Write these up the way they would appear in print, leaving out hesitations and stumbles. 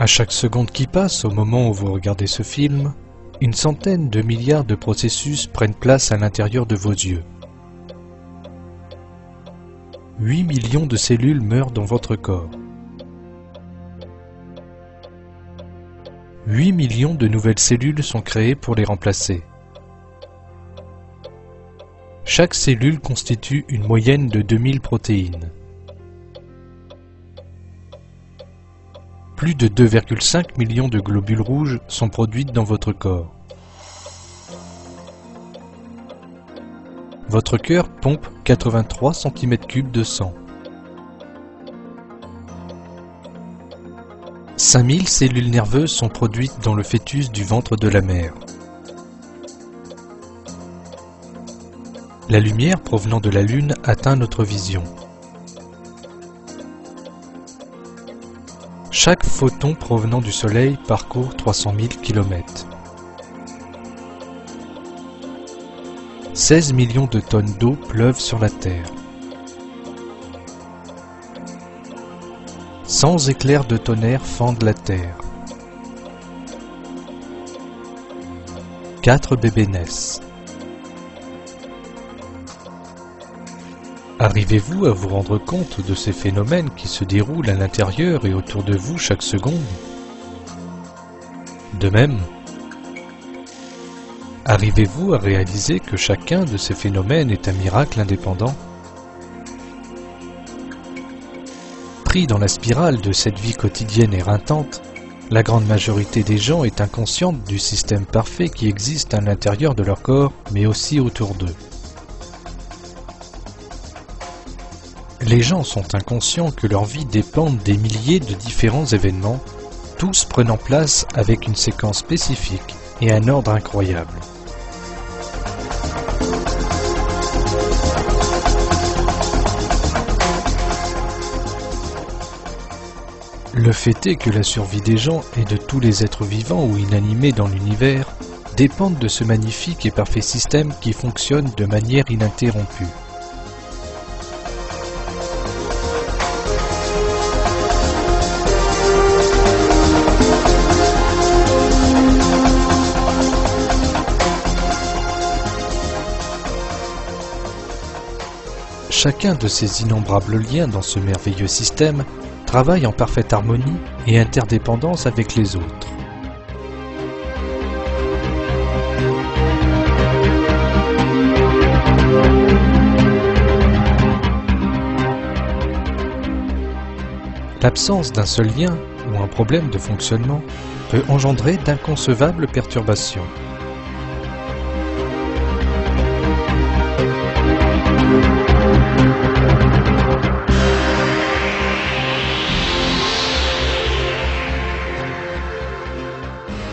chaque seconde qui passe au moment où vous regardez ce film, une centaine de milliards de processus prennent place à l'intérieur de vos yeux. 8 millions de cellules meurent dans votre corps. 8 millions de nouvelles cellules sont créées pour les remplacer. Chaque cellule constitue une moyenne de 2000 protéines. Plus de 2,5 millions de globules rouges sont produits dans votre corps. Votre cœur pompe 83 cm3 de sang. 5000 cellules nerveuses sont produites dans le fœtus du ventre de la mère. La lumière provenant de la Lune atteint notre vision. Chaque photon provenant du Soleil parcourt 300 000 km. 16 millions de tonnes d'eau pleuvent sur la Terre. 100 éclairs de tonnerre fendent la Terre. 4 bébés naissent. Arrivez-vous à vous rendre compte de ces phénomènes qui se déroulent à l'intérieur et autour de vous chaque seconde? De même, arrivez-vous à réaliser que chacun de ces phénomènes est un miracle indépendant? Pris dans la spirale de cette vie quotidienne éreintante, la grande majorité des gens est inconsciente du système parfait qui existe à l'intérieur de leur corps, mais aussi autour d'eux. Les gens sont inconscients que leur vie dépend des milliers de différents événements, tous prenant place avec une séquence spécifique et un ordre incroyable. Le fait est que la survie des gens et de tous les êtres vivants ou inanimés dans l'univers dépendent de ce magnifique et parfait système qui fonctionne de manière ininterrompue. Chacun de ces innombrables liens dans ce merveilleux système travaille en parfaite harmonie et interdépendance avec les autres. L'absence d'un seul lien ou un problème de fonctionnement peut engendrer d'inconcevables perturbations.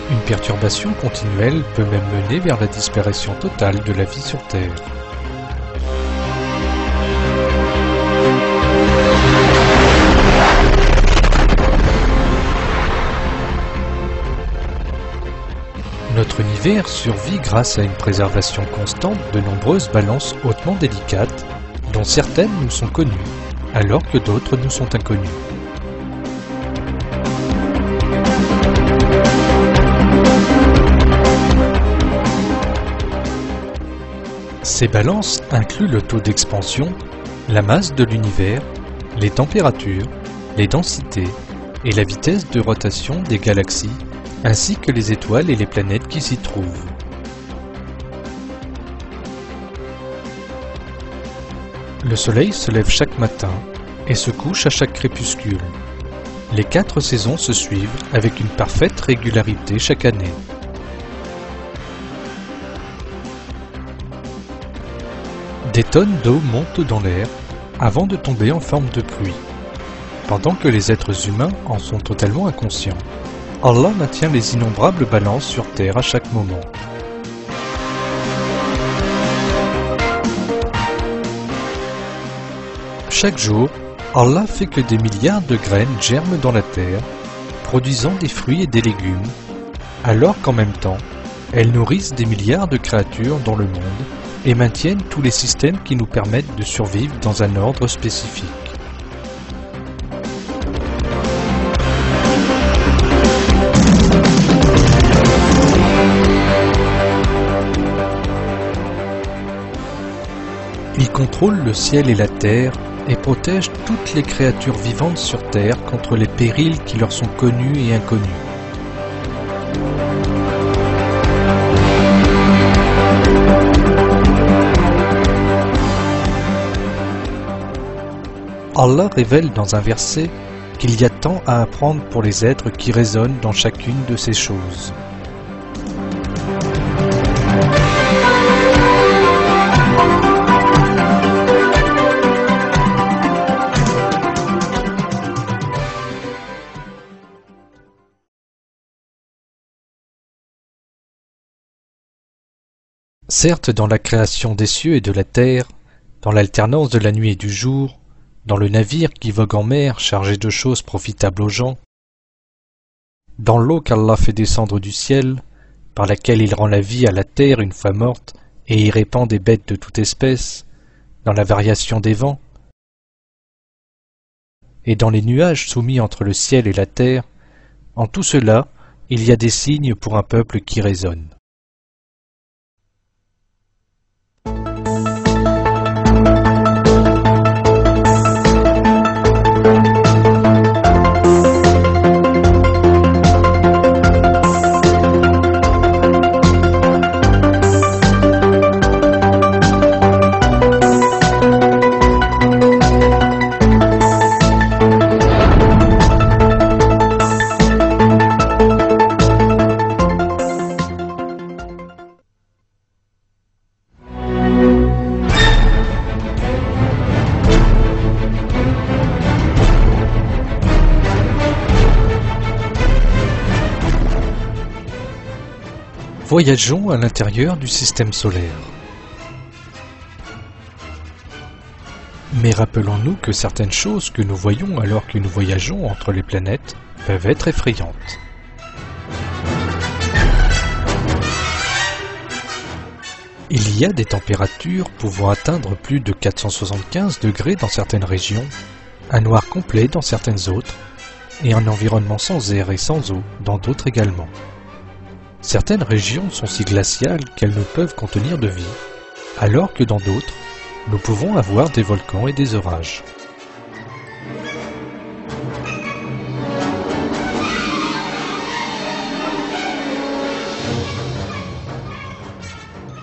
Une perturbation continuelle peut même mener vers la disparition totale de la vie sur Terre. Notre univers survit grâce à une préservation constante de nombreuses balances hautement délicates, dont certaines nous sont connues, alors que d'autres nous sont inconnues. Ces balances incluent le taux d'expansion, la masse de l'univers, les températures, les densités et la vitesse de rotation des galaxies, ainsi que les étoiles et les planètes qui s'y trouvent. Le Soleil se lève chaque matin et se couche à chaque crépuscule. Les 4 saisons se suivent avec une parfaite régularité chaque année. Des tonnes d'eau montent dans l'air avant de tomber en forme de pluie, pendant que les êtres humains en sont totalement inconscients. Allah maintient les innombrables balances sur Terre à chaque moment. Chaque jour, Allah fait que des milliards de graines germent dans la terre, produisant des fruits et des légumes, alors qu'en même temps, elles nourrissent des milliards de créatures dans le monde et maintiennent tous les systèmes qui nous permettent de survivre dans un ordre spécifique. contrôle le ciel et la terre et protège toutes les créatures vivantes sur terre contre les périls qui leur sont connus et inconnus. Allah révèle dans un verset qu'il y a tant à apprendre pour les êtres qui raisonnent dans chacune de ces choses. Certes, dans la création des cieux et de la terre, dans l'alternance de la nuit et du jour, dans le navire qui vogue en mer chargé de choses profitables aux gens, dans l'eau qu'Allah fait descendre du ciel, par laquelle il rend la vie à la terre une fois morte et y répand des bêtes de toute espèce, dans la variation des vents, et dans les nuages soumis entre le ciel et la terre, en tout cela, il y a des signes pour un peuple qui raisonne. Voyageons à l'intérieur du système solaire. Mais rappelons-nous que certaines choses que nous voyons alors que nous voyageons entre les planètes peuvent être effrayantes. Il y a des températures pouvant atteindre plus de 475 degrés dans certaines régions, un noir complet dans certaines autres, et un environnement sans air et sans eau dans d'autres également. Certaines régions sont si glaciales qu'elles ne peuvent contenir de vie, alors que dans d'autres, nous pouvons avoir des volcans et des orages.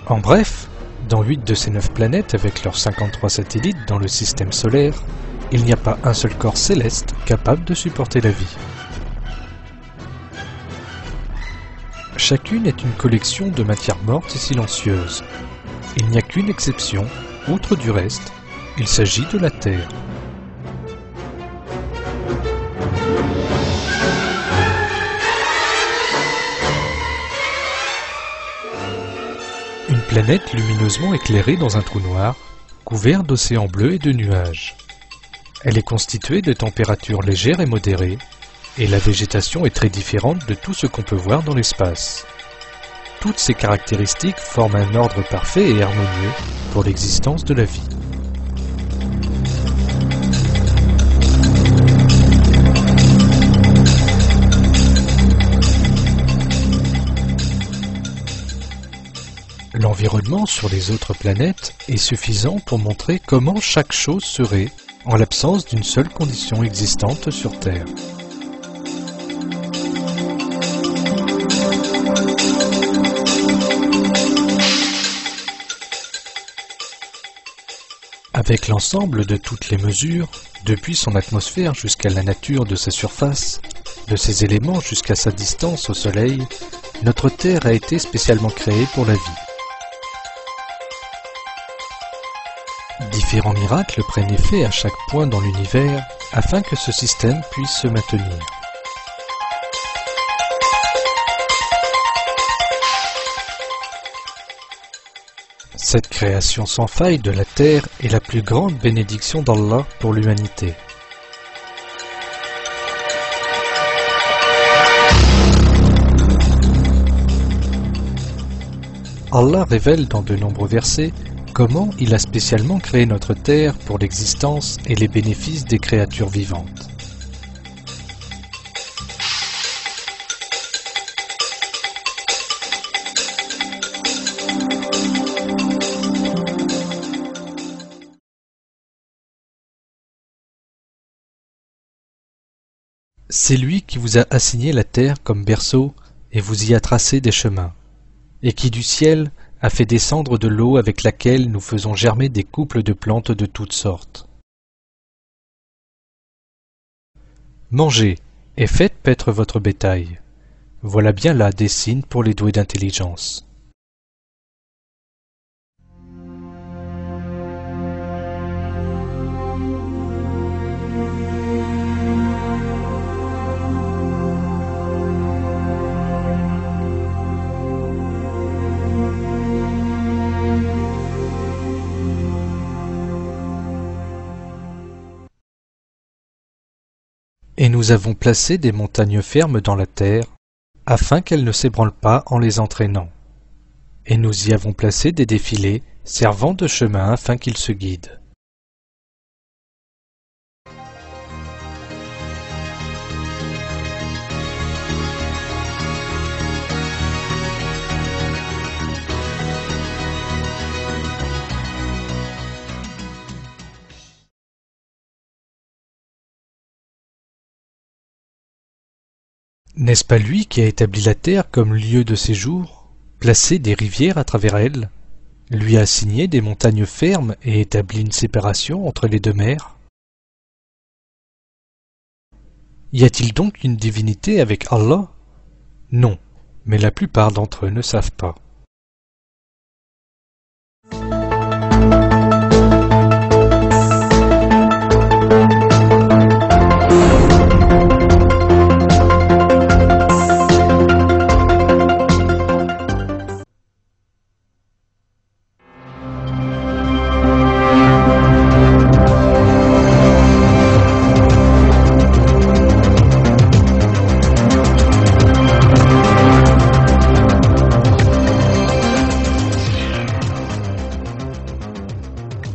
En bref, dans 8 de ces 9 planètes avec leurs 53 satellites dans le système solaire, il n'y a pas un seul corps céleste capable de supporter la vie. Chacune est une collection de matière morte et silencieuse. Il n'y a qu'une exception, outre du reste, il s'agit de la Terre. Une planète lumineusement éclairée dans un trou noir, couvert d'océans bleus et de nuages. Elle est constituée de températures légères et modérées, et la végétation est très différente de tout ce qu'on peut voir dans l'espace. Toutes ces caractéristiques forment un ordre parfait et harmonieux pour l'existence de la vie. L'environnement sur les autres planètes est suffisant pour montrer comment chaque chose serait en l'absence d'une seule condition existante sur Terre. Avec l'ensemble de toutes les mesures, depuis son atmosphère jusqu'à la nature de sa surface, de ses éléments jusqu'à sa distance au Soleil, notre Terre a été spécialement créée pour la vie. Différents miracles prennent effet à chaque point dans l'univers afin que ce système puisse se maintenir. Cette création sans faille de la Terre est la plus grande bénédiction d'Allah pour l'humanité. Allah révèle dans de nombreux versets comment il a spécialement créé notre Terre pour l'existence et les bénéfices des créatures vivantes. C'est lui qui vous a assigné la terre comme berceau et vous y a tracé des chemins, et qui du ciel a fait descendre de l'eau avec laquelle nous faisons germer des couples de plantes de toutes sortes. Mangez et faites paître votre bétail. Voilà bien là des signes pour les doués d'intelligence. Et nous avons placé des montagnes fermes dans la terre, afin qu'elles ne s'ébranlent pas en les entraînant. Et nous y avons placé des défilés servant de chemin afin qu'ils se guident. N'est-ce pas lui qui a établi la terre comme lieu de séjour, placé des rivières à travers elle, lui a assigné des montagnes fermes et établi une séparation entre les deux mers? Y a-t-il donc une divinité avec Allah? Non, mais la plupart d'entre eux ne savent pas.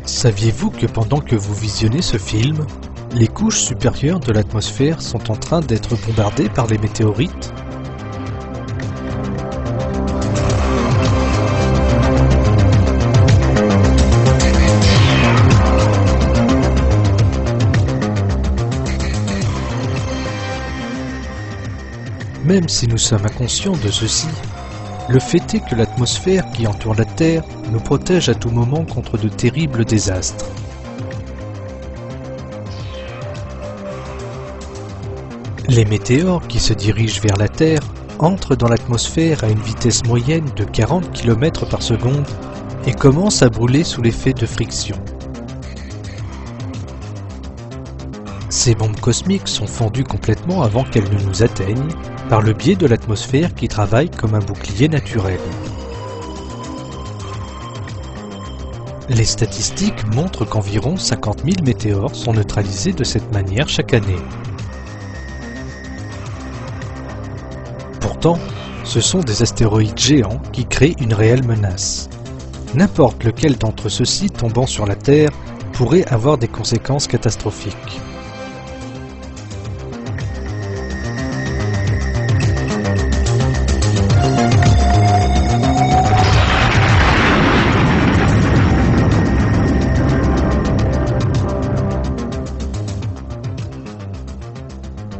Saviez-vous que pendant que vous visionnez ce film, les couches supérieures de l'atmosphère sont en train d'être bombardées par les météorites? Même si nous sommes inconscients de ceci, le fait est que l'atmosphère qui entoure la Terre nous protège à tout moment contre de terribles désastres. Les météores qui se dirigent vers la Terre entrent dans l'atmosphère à une vitesse moyenne de 40 km par seconde et commencent à brûler sous l'effet de friction. Ces bombes cosmiques sont fendues complètement avant qu'elles ne nous atteignent, par le biais de l'atmosphère qui travaille comme un bouclier naturel. Les statistiques montrent qu'environ 50 000 météores sont neutralisés de cette manière chaque année. Pourtant, ce sont des astéroïdes géants qui créent une réelle menace. N'importe lequel d'entre ceux-ci tombant sur la Terre pourrait avoir des conséquences catastrophiques.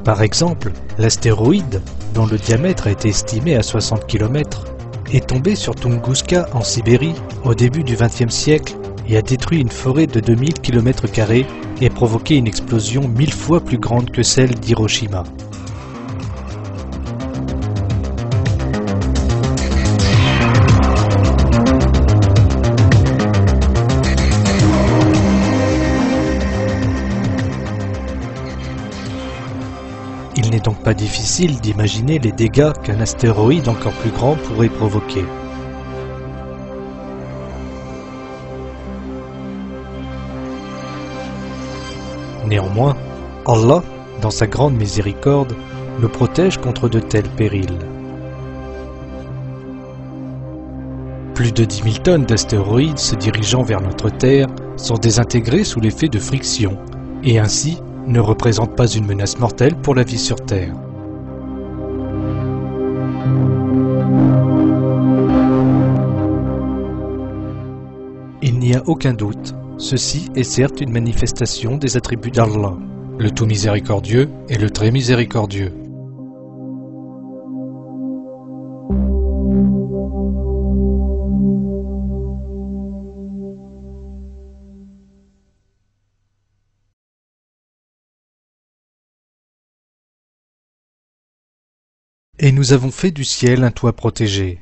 Par exemple, l'astéroïde, dont le diamètre a été estimé à 60 km, est tombé sur Tunguska en Sibérie au début du XXe siècle et a détruit une forêt de 2000 km² et provoqué une explosion 1000 fois plus grande que celle d'Hiroshima. Il n'est donc pas difficile d'imaginer les dégâts qu'un astéroïde encore plus grand pourrait provoquer. Néanmoins, Allah, dans sa grande miséricorde, nous protège contre de tels périls. Plus de 10 000 tonnes d'astéroïdes se dirigeant vers notre Terre sont désintégrées sous l'effet de friction, et ainsi ne représentent pas une menace mortelle pour la vie sur Terre. Il n'y a aucun doute, ceci est certes une manifestation des attributs d'Allah. le tout miséricordieux et le très miséricordieux. Et nous avons fait du ciel un toit protégé,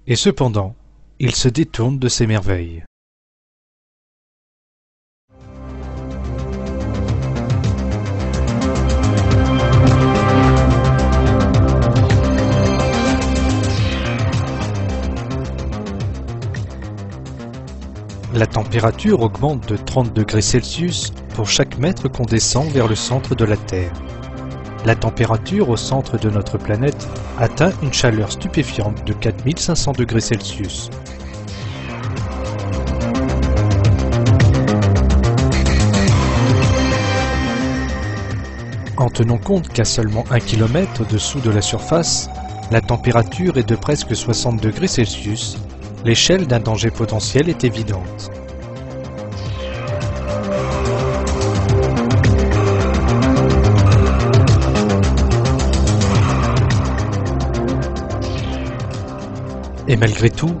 et cependant, il se détourne de ces merveilles. La température augmente de 30 degrés Celsius pour chaque mètre qu'on descend vers le centre de la Terre. La température au centre de notre planète atteint une chaleur stupéfiante de 4500 degrés Celsius. En tenant compte qu'à seulement 1 km au-dessous de la surface, la température est de presque 60 degrés Celsius, l'échelle d'un danger potentiel est évidente. Et malgré tout,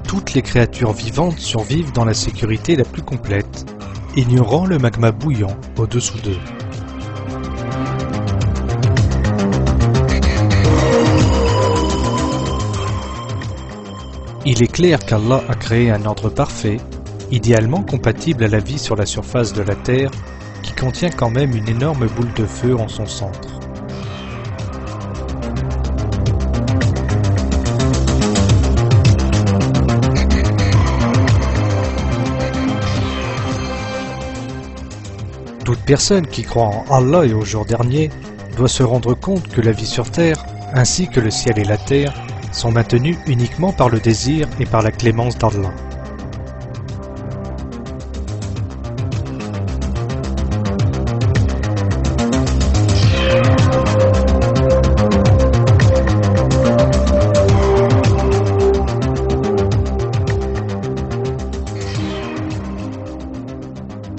toutes les créatures vivantes survivent dans la sécurité la plus complète, ignorant le magma bouillant au-dessous d'eux. Il est clair qu'Allah a créé un ordre parfait, idéalement compatible à la vie sur la surface de la Terre, qui contient quand même une énorme boule de feu en son centre. Toute personne qui croit en Allah et au jour dernier doit se rendre compte que la vie sur Terre, ainsi que le ciel et la Terre, sont maintenus uniquement par le désir et par la clémence d'Allah.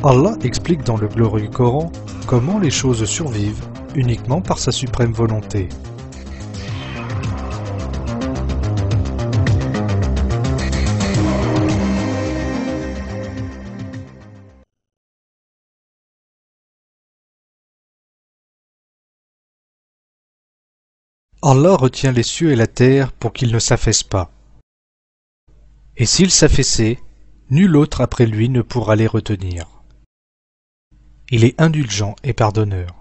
Allah explique dans le glorieux Coran comment les choses survivent uniquement par sa suprême volonté. Allah retient les cieux et la terre pour qu'ils ne s'affaissent pas. Et s'ils s'affaissaient, nul autre après lui ne pourra les retenir. Il est indulgent et pardonneur.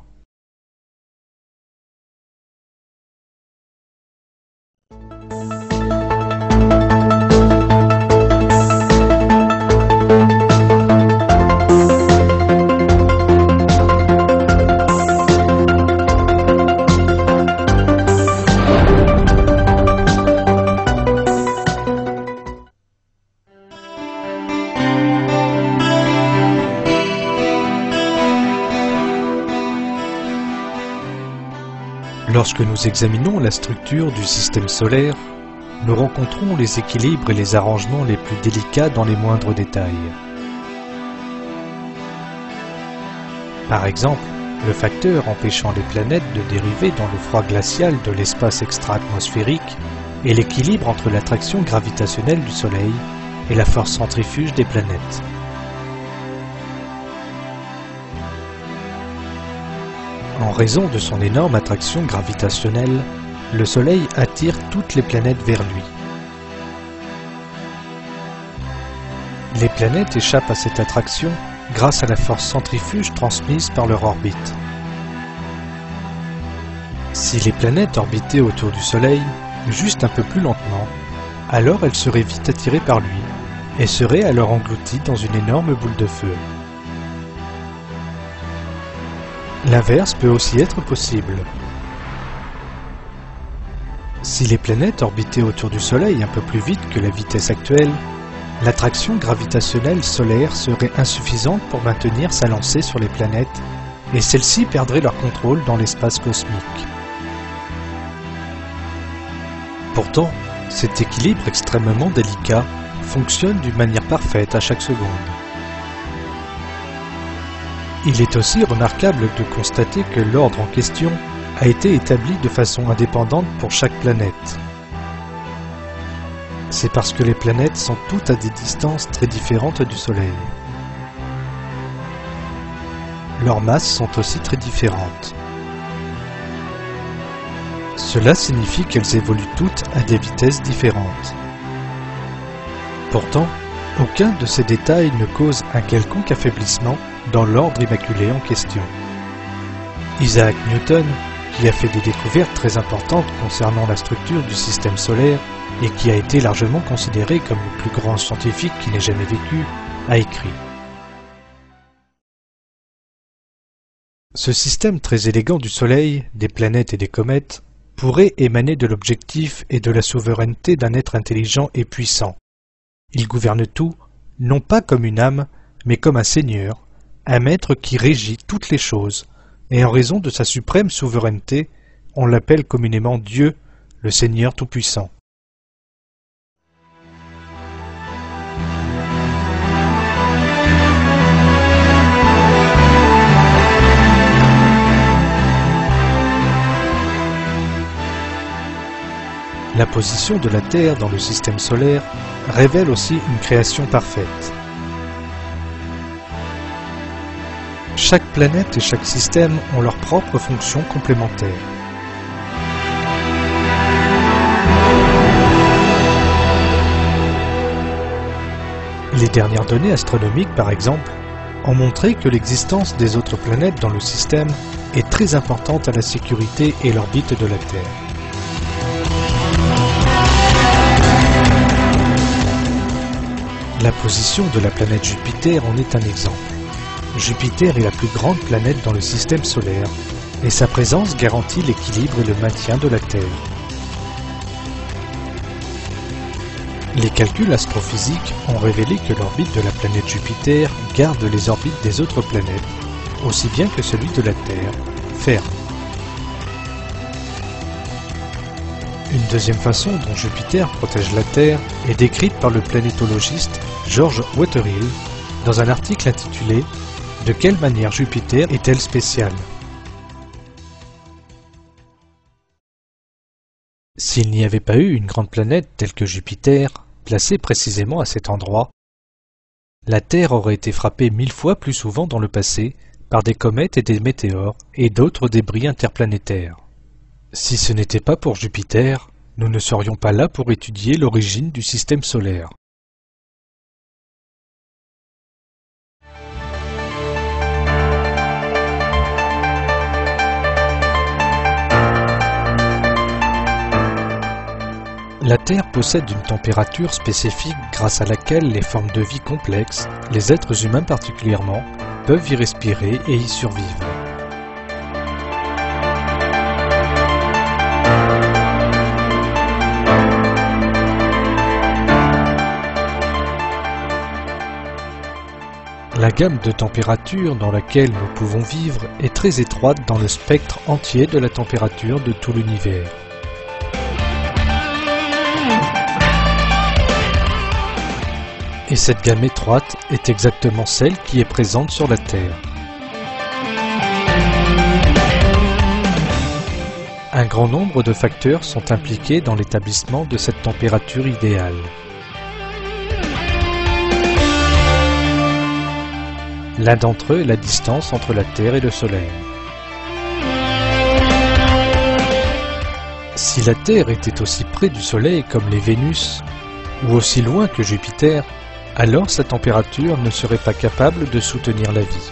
Lorsque nous examinons la structure du système solaire, nous rencontrons les équilibres et les arrangements les plus délicats dans les moindres détails. Par exemple, le facteur empêchant les planètes de dériver dans le froid glacial de l'espace extra-atmosphérique est l'équilibre entre l'attraction gravitationnelle du Soleil et la force centrifuge des planètes. En raison de son énorme attraction gravitationnelle, le Soleil attire toutes les planètes vers lui. Les planètes échappent à cette attraction grâce à la force centrifuge transmise par leur orbite. Si les planètes orbitaient autour du Soleil, juste un peu plus lentement, alors elles seraient vite attirées par lui et seraient alors englouties dans une énorme boule de feu. L'inverse peut aussi être possible. Si les planètes orbitaient autour du Soleil un peu plus vite que la vitesse actuelle, l'attraction gravitationnelle solaire serait insuffisante pour maintenir sa lancée sur les planètes et celles-ci perdraient leur contrôle dans l'espace cosmique. Pourtant, cet équilibre extrêmement délicat fonctionne d'une manière parfaite à chaque seconde. Il est aussi remarquable de constater que l'ordre en question a été établi de façon indépendante pour chaque planète. C'est parce que les planètes sont toutes à des distances très différentes du Soleil. Leurs masses sont aussi très différentes. Cela signifie qu'elles évoluent toutes à des vitesses différentes. Pourtant, aucun de ces détails ne cause un quelconque affaiblissement dans l'ordre immaculé en question. Isaac Newton, qui a fait des découvertes très importantes concernant la structure du système solaire et qui a été largement considéré comme le plus grand scientifique qui n'ait jamais vécu, a écrit : ce système très élégant du Soleil, des planètes et des comètes pourrait émaner de l'objectif et de la souveraineté d'un être intelligent et puissant. Il gouverne tout, non pas comme une âme, mais comme un seigneur, un maître qui régit toutes les choses, et en raison de sa suprême souveraineté, on l'appelle communément Dieu, le Seigneur Tout-Puissant. La position de la Terre dans le système solaire révèle aussi une création parfaite. Chaque planète et chaque système ont leurs propres fonctions complémentaires. Les dernières données astronomiques, par exemple, ont montré que l'existence des autres planètes dans le système est très importante à la sécurité et l'orbite de la Terre. La position de la planète Jupiter en est un exemple. Jupiter est la plus grande planète dans le système solaire et sa présence garantit l'équilibre et le maintien de la Terre. Les calculs astrophysiques ont révélé que l'orbite de la planète Jupiter garde les orbites des autres planètes, aussi bien que celui de la Terre, ferme. Une deuxième façon dont Jupiter protège la Terre est décrite par le planétologiste George Wetherill dans un article intitulé « De quelle manière Jupiter est-elle spéciale ?» S'il n'y avait pas eu une grande planète telle que Jupiter, placée précisément à cet endroit, la Terre aurait été frappée 1000 fois plus souvent dans le passé par des comètes et des météores et d'autres débris interplanétaires. Si ce n'était pas pour Jupiter, nous ne serions pas là pour étudier l'origine du système solaire. La Terre possède une température spécifique grâce à laquelle les formes de vie complexes, les êtres humains particulièrement, peuvent y respirer et y survivre. La gamme de température dans laquelle nous pouvons vivre est très étroite dans le spectre entier de la température de tout l'univers. Et cette gamme étroite est exactement celle qui est présente sur la Terre. Un grand nombre de facteurs sont impliqués dans l'établissement de cette température idéale. L'un d'entre eux est la distance entre la Terre et le Soleil. Si la Terre était aussi près du Soleil comme les Vénus, ou aussi loin que Jupiter, alors sa température ne serait pas capable de soutenir la vie.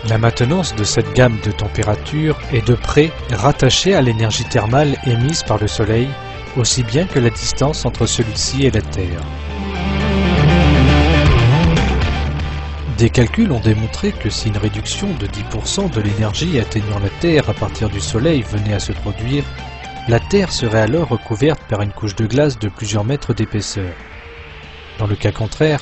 La maintenance de cette gamme de température est de près rattachée à l'énergie thermale émise par le Soleil, aussi bien que la distance entre celui-ci et la Terre. Des calculs ont démontré que si une réduction de 10% de l'énergie atteignant la Terre à partir du Soleil venait à se produire, la Terre serait alors recouverte par une couche de glace de plusieurs mètres d'épaisseur. Dans le cas contraire,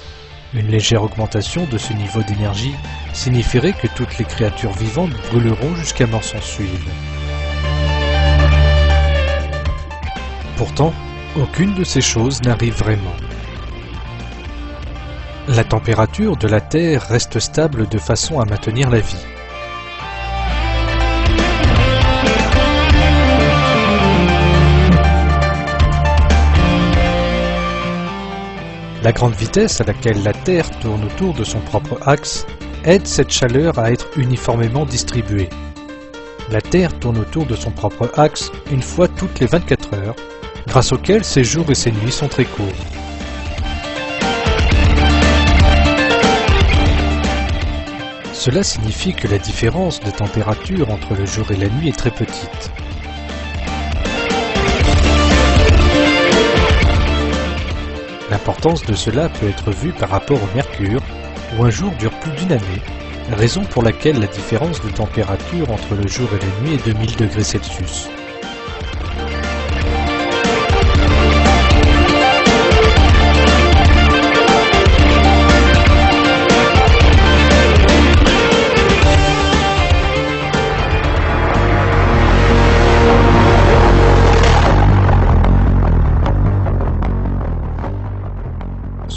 une légère augmentation de ce niveau d'énergie signifierait que toutes les créatures vivantes brûleront jusqu'à mort sans suivre. Pourtant, aucune de ces choses n'arrive vraiment. La température de la Terre reste stable de façon à maintenir la vie. La grande vitesse à laquelle la Terre tourne autour de son propre axe aide cette chaleur à être uniformément distribuée. La Terre tourne autour de son propre axe une fois toutes les 24 heures, grâce auquel ses jours et ses nuits sont très courts. Cela signifie que la différence de température entre le jour et la nuit est très petite. L'importance de cela peut être vue par rapport au Mercure, où un jour dure plus d'une année, raison pour laquelle la différence de température entre le jour et la nuit est de 1000 degrés Celsius.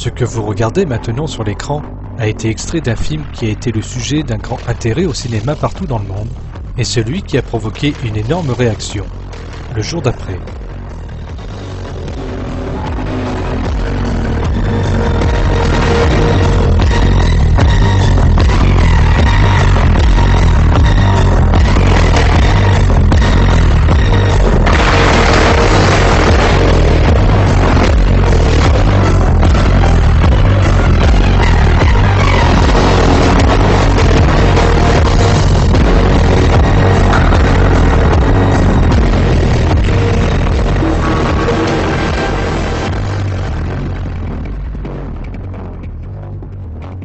Ce que vous regardez maintenant sur l'écran a été extrait d'un film qui a été le sujet d'un grand intérêt au cinéma partout dans le monde, et celui qui a provoqué une énorme réaction, le jour d'après.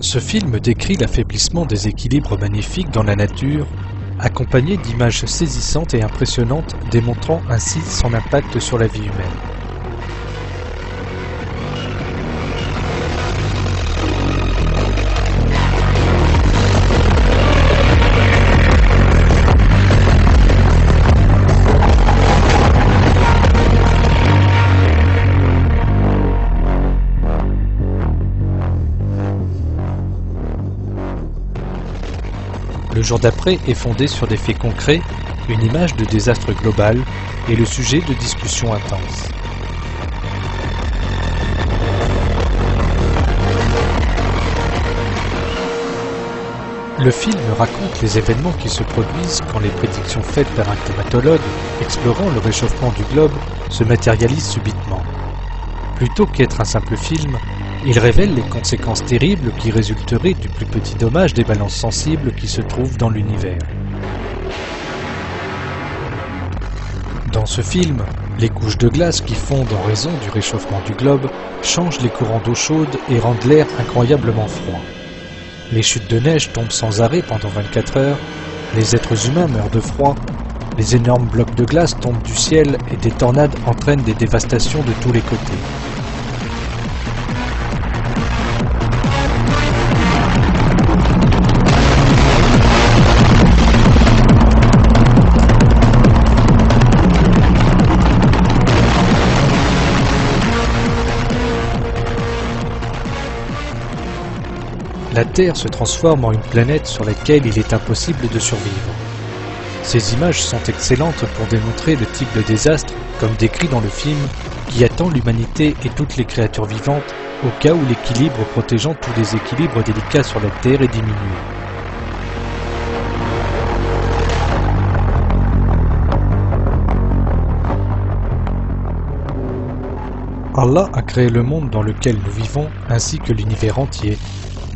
Ce film décrit l'affaiblissement des équilibres magnifiques dans la nature, accompagné d'images saisissantes et impressionnantes démontrant ainsi son impact sur la vie humaine. Le jour d'après est fondé sur des faits concrets, une image de désastre global et le sujet de discussions intenses. Le film raconte les événements qui se produisent quand les prédictions faites par un climatologue explorant le réchauffement du globe se matérialisent subitement. Plutôt qu'être un simple film, il révèle les conséquences terribles qui résulteraient du plus petit dommage des balances sensibles qui se trouvent dans l'univers. Dans ce film, les couches de glace qui fondent en raison du réchauffement du globe changent les courants d'eau chaude et rendent l'air incroyablement froid. Les chutes de neige tombent sans arrêt pendant 24 heures, les êtres humains meurent de froid, les énormes blocs de glace tombent du ciel et des tornades entraînent des dévastations de tous les côtés. La Terre se transforme en une planète sur laquelle il est impossible de survivre. Ces images sont excellentes pour démontrer le type de désastre, comme décrit dans le film, qui attend l'humanité et toutes les créatures vivantes au cas où l'équilibre protégeant tous les équilibres délicats sur la Terre est diminué. Allah a créé le monde dans lequel nous vivons ainsi que l'univers entier,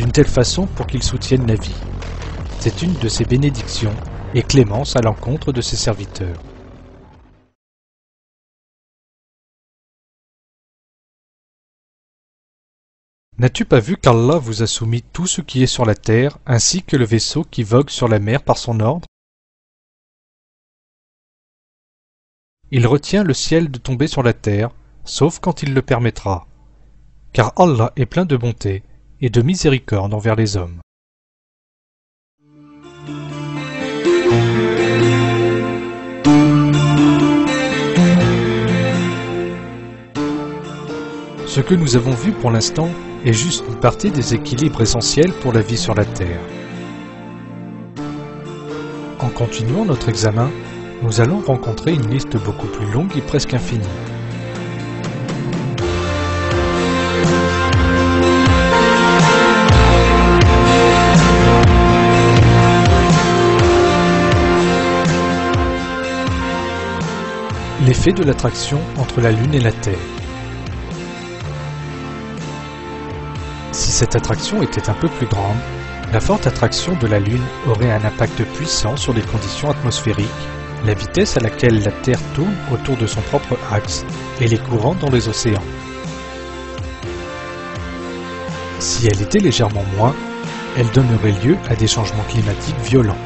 d'une telle façon pour qu'il soutienne la vie. C'est une de ses bénédictions et clémence à l'encontre de ses serviteurs. N'as-tu pas vu qu'Allah vous a soumis tout ce qui est sur la terre, ainsi que le vaisseau qui vogue sur la mer par son ordre? Il retient le ciel de tomber sur la terre, sauf quand il le permettra. Car Allah est plein de bonté et de miséricorde envers les hommes. Ce que nous avons vu pour l'instant est juste une partie des équilibres essentiels pour la vie sur la Terre. En continuant notre examen, nous allons rencontrer une liste beaucoup plus longue et presque infinie. L'effet de l'attraction entre la Lune et la Terre. Si cette attraction était un peu plus grande, la forte attraction de la Lune aurait un impact puissant sur les conditions atmosphériques, la vitesse à laquelle la Terre tourne autour de son propre axe et les courants dans les océans. Si elle était légèrement moins, elle donnerait lieu à des changements climatiques violents.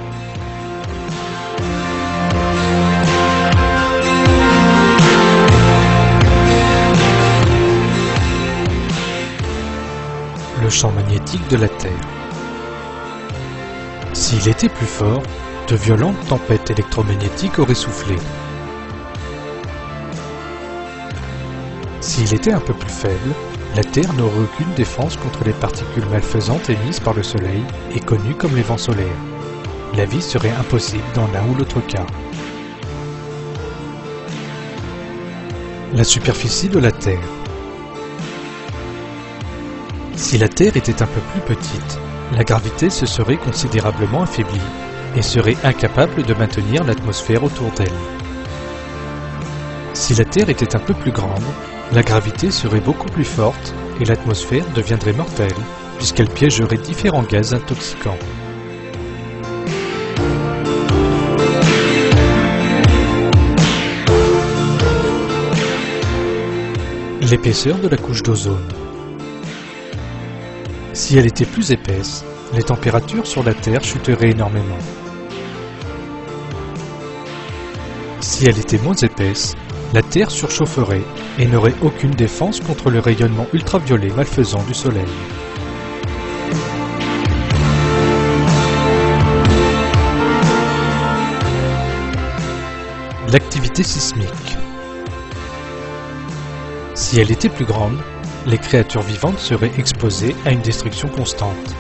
Le champ magnétique de la Terre. S'il était plus fort, de violentes tempêtes électromagnétiques auraient soufflé. S'il était un peu plus faible, la Terre n'aurait aucune défense contre les particules malfaisantes émises par le Soleil et connues comme les vents solaires. La vie serait impossible dans l'un ou l'autre cas. La superficie de la Terre. Si la Terre était un peu plus petite, la gravité se serait considérablement affaiblie et serait incapable de maintenir l'atmosphère autour d'elle. Si la Terre était un peu plus grande, la gravité serait beaucoup plus forte et l'atmosphère deviendrait mortelle, puisqu'elle piégerait différents gaz intoxicants. L'épaisseur de la couche d'ozone. Si elle était plus épaisse, les températures sur la Terre chuteraient énormément. Si elle était moins épaisse, la Terre surchaufferait et n'aurait aucune défense contre le rayonnement ultraviolet malfaisant du Soleil. L'activité sismique. Si elle était plus grande, les créatures vivantes seraient exposées à une destruction constante.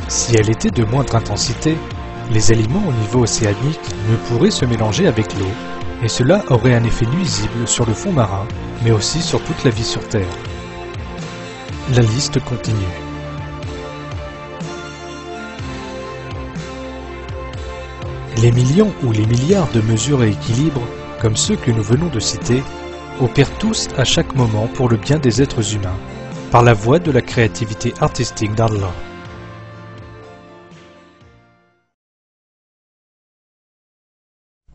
Si elle était de moindre intensité, les éléments au niveau océanique ne pourraient se mélanger avec l'eau, et cela aurait un effet nuisible sur le fond marin, mais aussi sur toute la vie sur Terre. La liste continue. Les millions ou les milliards de mesures et équilibres, comme ceux que nous venons de citer, opèrent tous à chaque moment pour le bien des êtres humains, par la voie de la créativité artistique d'Allah.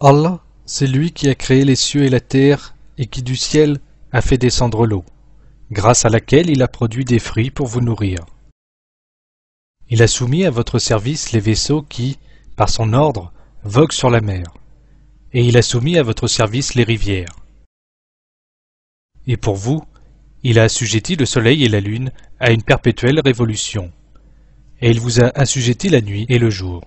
Allah, c'est lui qui a créé les cieux et la terre et qui du ciel a fait descendre l'eau, grâce à laquelle il a produit des fruits pour vous nourrir. Il a soumis à votre service les vaisseaux qui, par son ordre, voguent sur la mer, et il a soumis à votre service les rivières. Et pour vous, il a assujetti le soleil et la lune à une perpétuelle révolution, et il vous a assujetti la nuit et le jour.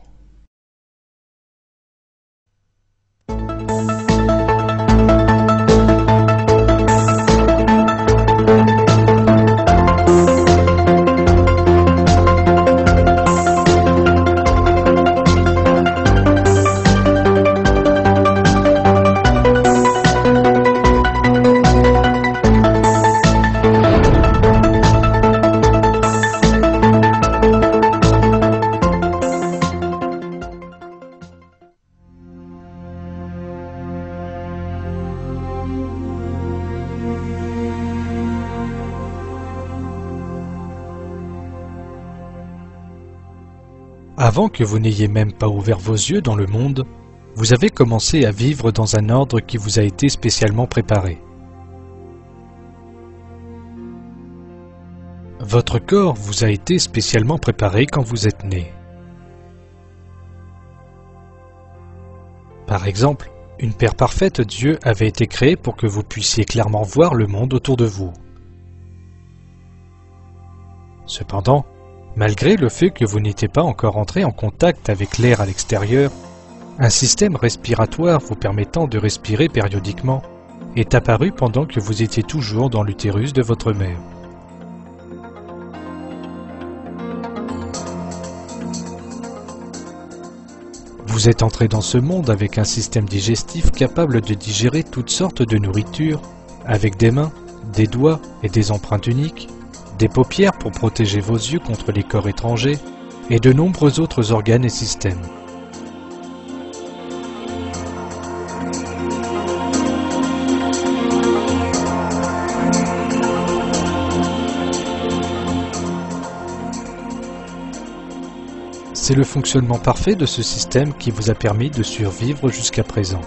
Avant que vous n'ayez même pas ouvert vos yeux dans le monde, vous avez commencé à vivre dans un ordre qui vous a été spécialement préparé. Votre corps vous a été spécialement préparé quand vous êtes né. Par exemple, une paire parfaite, Dieu avait été créé pour que vous puissiez clairement voir le monde autour de vous. Cependant, malgré le fait que vous n'étiez pas encore entré en contact avec l'air à l'extérieur, Un système respiratoire vous permettant de respirer périodiquement est apparu pendant que vous étiez toujours dans l'utérus de votre mère. Vous êtes entré dans ce monde avec un système digestif capable de digérer toutes sortes de nourriture, avec des mains, des doigts et des empreintes uniques, des paupières pour protéger vos yeux contre les corps étrangers, et de nombreux autres organes et systèmes. C'est le fonctionnement parfait de ce système qui vous a permis de survivre jusqu'à présent.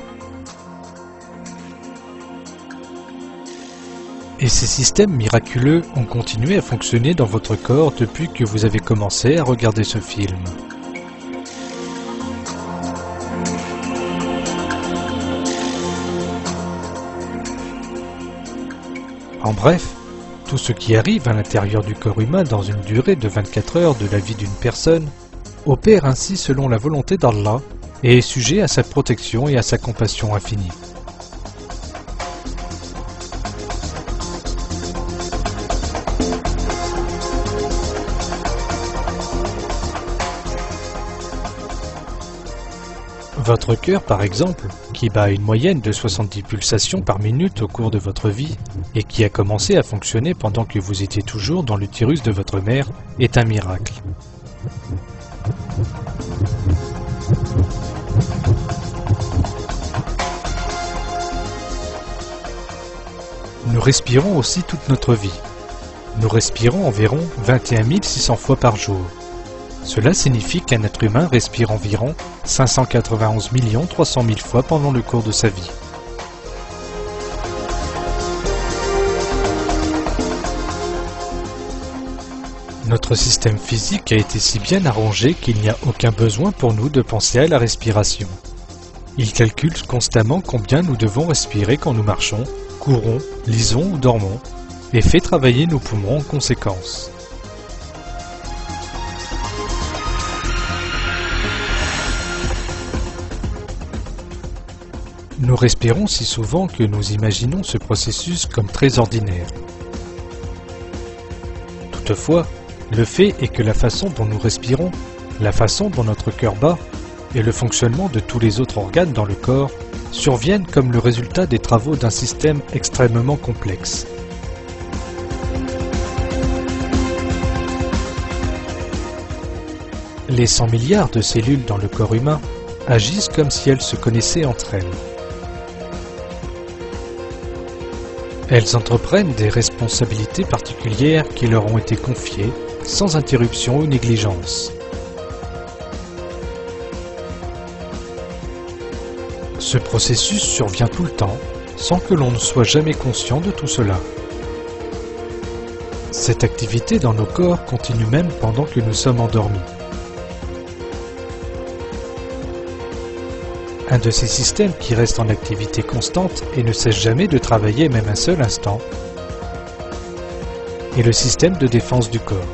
Et ces systèmes miraculeux ont continué à fonctionner dans votre corps depuis que vous avez commencé à regarder ce film. En bref, tout ce qui arrive à l'intérieur du corps humain dans une durée de 24 heures de la vie d'une personne opère ainsi selon la volonté d'Allah et est sujet à sa protection et à sa compassion infinie. Votre cœur, par exemple, qui bat une moyenne de 70 pulsations par minute au cours de votre vie et qui a commencé à fonctionner pendant que vous étiez toujours dans l'utérus de votre mère, est un miracle. Nous respirons aussi toute notre vie. Nous respirons environ 21 600 fois par jour. Cela signifie qu'un être humain respire environ 591 300 000 fois pendant le cours de sa vie. Notre système physique a été si bien arrangé qu'il n'y a aucun besoin pour nous de penser à la respiration. Il calcule constamment combien nous devons respirer quand nous marchons, courons, lisons ou dormons, et fait travailler nos poumons en conséquence. Nous respirons si souvent que nous imaginons ce processus comme très ordinaire. Toutefois, le fait est que la façon dont nous respirons, la façon dont notre cœur bat et le fonctionnement de tous les autres organes dans le corps surviennent comme le résultat des travaux d'un système extrêmement complexe. Les 100 milliards de cellules dans le corps humain agissent comme si elles se connaissaient entre elles. Elles entreprennent des responsabilités particulières qui leur ont été confiées sans interruption ou négligence. Ce processus survient tout le temps, sans que l'on ne soit jamais conscient de tout cela. Cette activité dans nos corps continue même pendant que nous sommes endormis. Un de ces systèmes qui reste en activité constante et ne cesse jamais de travailler même un seul instant est le système de défense du corps.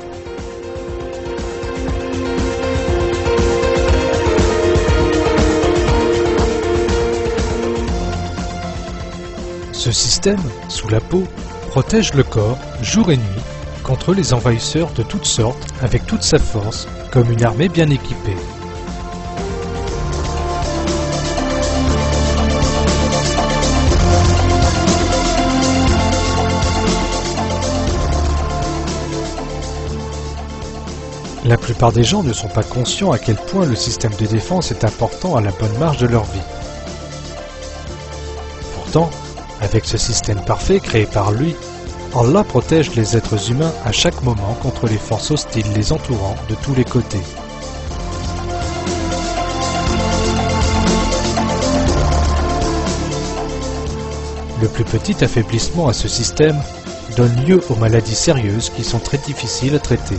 Ce système, sous la peau, protège le corps, jour et nuit, contre les envahisseurs de toutes sortes avec toute sa force, comme une armée bien équipée. La plupart des gens ne sont pas conscients à quel point le système de défense est important à la bonne marche de leur vie. Pourtant, avec ce système parfait créé par lui, Allah protège les êtres humains à chaque moment contre les forces hostiles les entourant de tous les côtés. Le plus petit affaiblissement à ce système donne lieu aux maladies sérieuses qui sont très difficiles à traiter.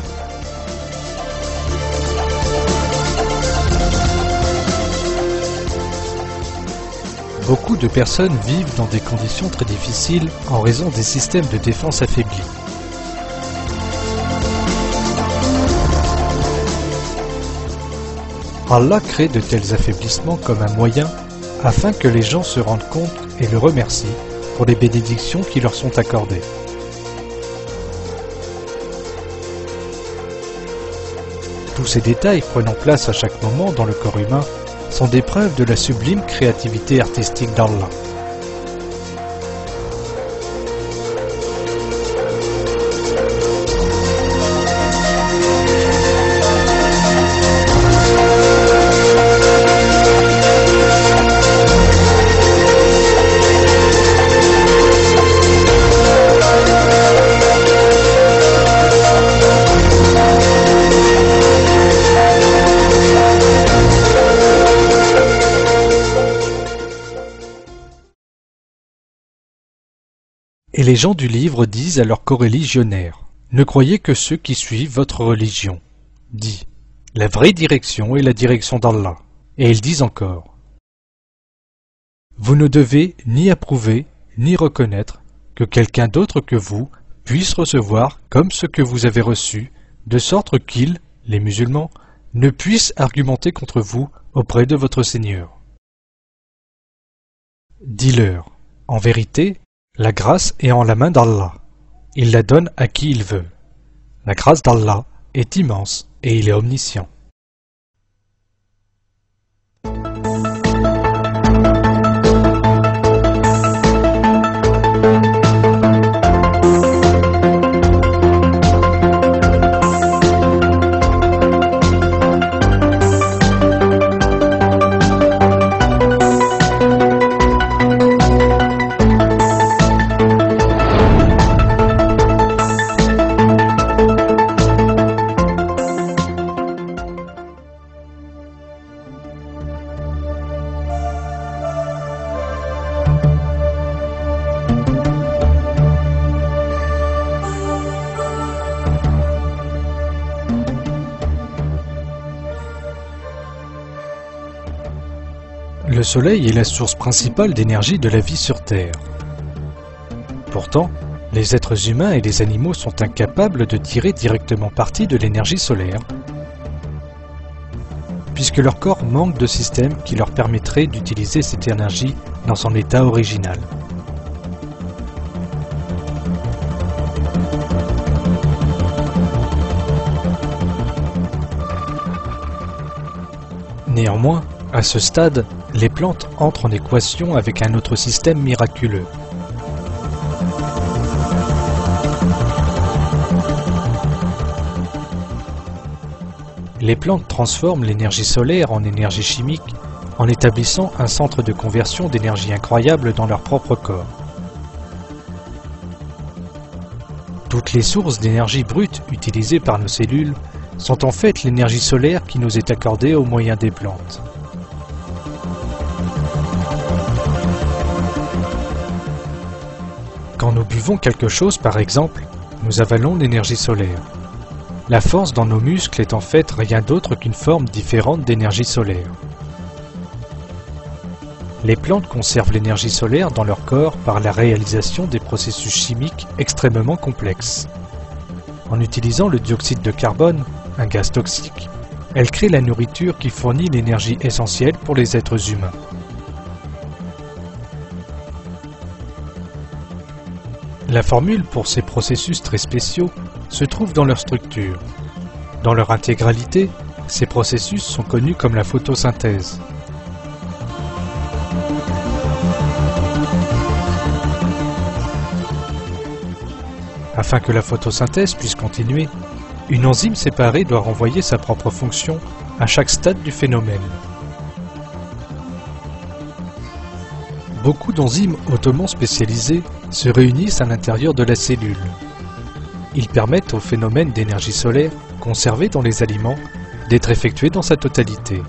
Beaucoup de personnes vivent dans des conditions très difficiles en raison des systèmes de défense affaiblis. Allah crée de tels affaiblissements comme un moyen afin que les gens se rendent compte et le remercient pour les bénédictions qui leur sont accordées. Tous ces détails prenant place à chaque moment dans le corps humain sont des preuves de la sublime créativité artistique d'Allah. Et les gens du livre disent à leurs coreligionnaires, « Ne croyez que ceux qui suivent votre religion. » Dit, « La vraie direction est la direction d'Allah. » Et ils disent encore, « Vous ne devez ni approuver, ni reconnaître que quelqu'un d'autre que vous puisse recevoir comme ce que vous avez reçu, de sorte qu'ils, les musulmans, ne puissent argumenter contre vous auprès de votre Seigneur. » Dis-leur, « En vérité, la grâce est en la main d'Allah. Il la donne à qui il veut. La grâce d'Allah est immense et il est omniscient. » Le Soleil est la source principale d'énergie de la vie sur Terre. Pourtant, les êtres humains et les animaux sont incapables de tirer directement parti de l'énergie solaire, puisque leur corps manque de système qui leur permettrait d'utiliser cette énergie dans son état original. Néanmoins, à ce stade, les plantes entrent en équation avec un autre système miraculeux. Les plantes transforment l'énergie solaire en énergie chimique en établissant un centre de conversion d'énergie incroyable dans leur propre corps. Toutes les sources d'énergie brute utilisées par nos cellules sont en fait l'énergie solaire qui nous est accordée au moyen des plantes. Quand nous buvons quelque chose, par exemple, nous avalons l'énergie solaire. La force dans nos muscles est en fait rien d'autre qu'une forme différente d'énergie solaire. Les plantes conservent l'énergie solaire dans leur corps par la réalisation des processus chimiques extrêmement complexes. En utilisant le dioxyde de carbone, un gaz toxique, elles créent la nourriture qui fournit l'énergie essentielle pour les êtres humains. La formule pour ces processus très spéciaux se trouve dans leur structure. Dans leur intégralité, ces processus sont connus comme la photosynthèse. Afin que la photosynthèse puisse continuer, une enzyme séparée doit renvoyer sa propre fonction à chaque stade du phénomène. Beaucoup d'enzymes hautement spécialisées se réunissent à l'intérieur de la cellule. Ils permettent au phénomène d'énergie solaire conservé dans les aliments d'être effectué dans sa totalité.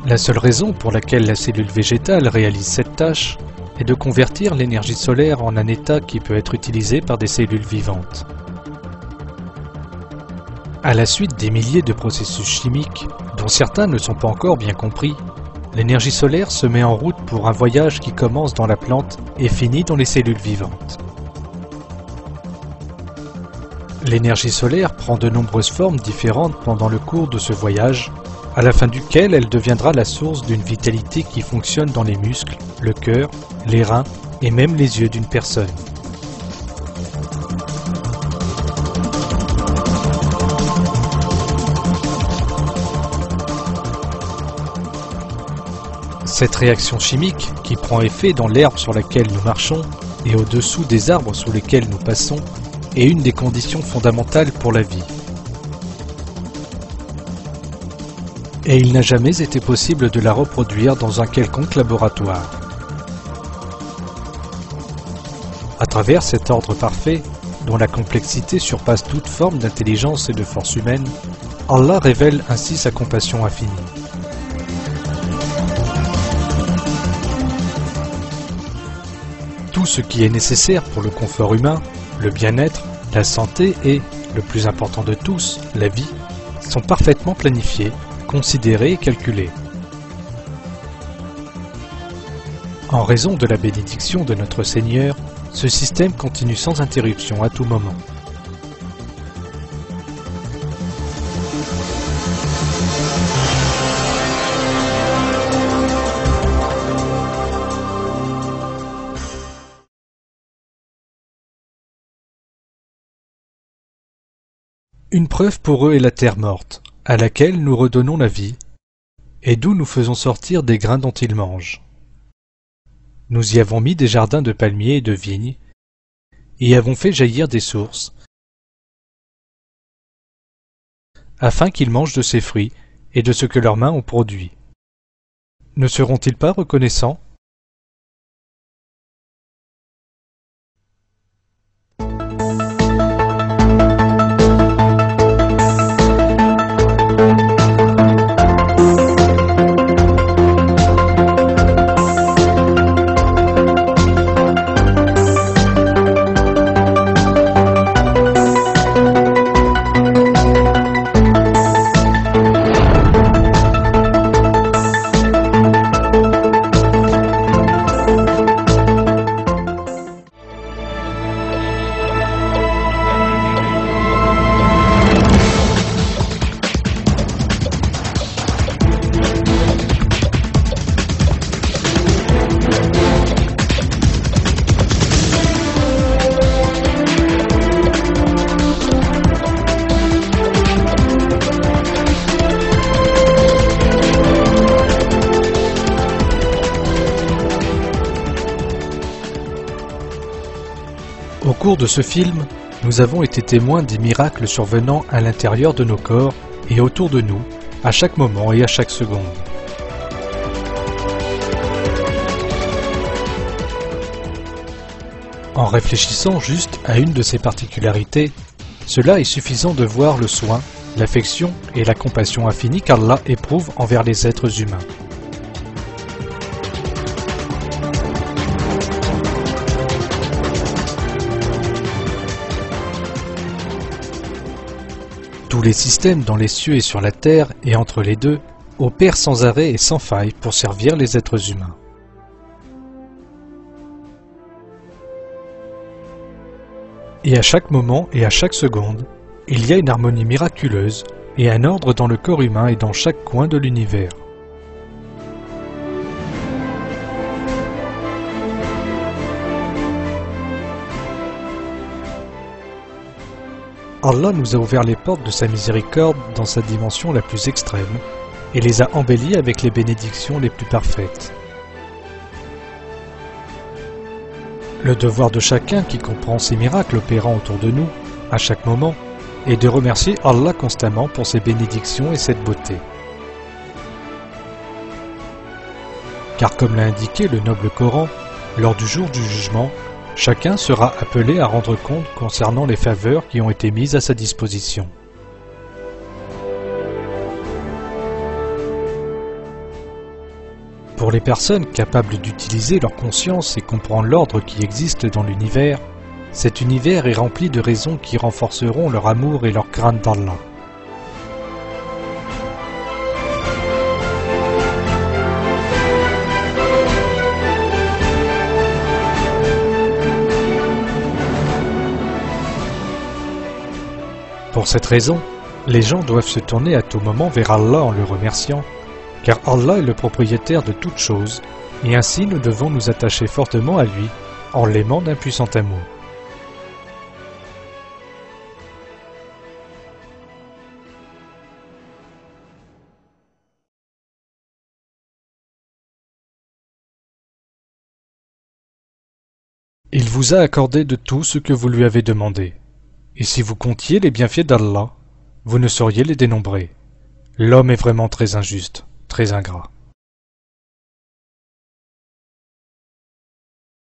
La seule raison pour laquelle la cellule végétale réalise cette tâche est de convertir l'énergie solaire en un état qui peut être utilisé par des cellules vivantes. À la suite des milliers de processus chimiques, dont certains ne sont pas encore bien compris, l'énergie solaire se met en route pour un voyage qui commence dans la plante et finit dans les cellules vivantes. L'énergie solaire prend de nombreuses formes différentes pendant le cours de ce voyage, à la fin duquel elle deviendra la source d'une vitalité qui fonctionne dans les muscles, le cœur, les reins et même les yeux d'une personne. Cette réaction chimique, qui prend effet dans l'herbe sur laquelle nous marchons et au-dessous des arbres sous lesquels nous passons, est une des conditions fondamentales pour la vie. Et il n'a jamais été possible de la reproduire dans un quelconque laboratoire. À travers cet ordre parfait, dont la complexité surpasse toute forme d'intelligence et de force humaine, Allah révèle ainsi sa compassion infinie. Tout ce qui est nécessaire pour le confort humain, le bien-être, la santé et, le plus important de tous, la vie, sont parfaitement planifiés, considérés et calculés. En raison de la bénédiction de notre Seigneur, ce système continue sans interruption à tout moment. Une preuve pour eux est la terre morte, à laquelle nous redonnons la vie, et d'où nous faisons sortir des grains dont ils mangent. Nous y avons mis des jardins de palmiers et de vignes, et y avons fait jaillir des sources, afin qu'ils mangent de ces fruits et de ce que leurs mains ont produit. Ne seront-ils pas reconnaissants ? Au cours de ce film, nous avons été témoins des miracles survenant à l'intérieur de nos corps et autour de nous, à chaque moment et à chaque seconde. En réfléchissant juste à une de ces particularités, cela est suffisant de voir le soin, l'affection et la compassion infinie qu'Allah éprouve envers les êtres humains. Tous les systèmes dans les cieux et sur la terre et entre les deux opèrent sans arrêt et sans faille pour servir les êtres humains. Et à chaque moment et à chaque seconde, il y a une harmonie miraculeuse et un ordre dans le corps humain et dans chaque coin de l'univers. Allah nous a ouvert les portes de sa miséricorde dans sa dimension la plus extrême et les a embellies avec les bénédictions les plus parfaites. Le devoir de chacun qui comprend ces miracles opérant autour de nous, à chaque moment, est de remercier Allah constamment pour ses bénédictions et cette beauté. Car comme l'a indiqué le noble Coran, lors du jour du jugement, chacun sera appelé à rendre compte concernant les faveurs qui ont été mises à sa disposition. Pour les personnes capables d'utiliser leur conscience et comprendre l'ordre qui existe dans l'univers, cet univers est rempli de raisons qui renforceront leur amour et leur crainte d'Allah. Pour cette raison, les gens doivent se tourner à tout moment vers Allah en le remerciant, car Allah est le propriétaire de toutes choses, et ainsi nous devons nous attacher fortement à lui en l'aimant d'un puissant amour. Il vous a accordé de tout ce que vous lui avez demandé, et si vous comptiez les bienfaits d'Allah, vous ne sauriez les dénombrer. L'homme est vraiment très injuste, très ingrat.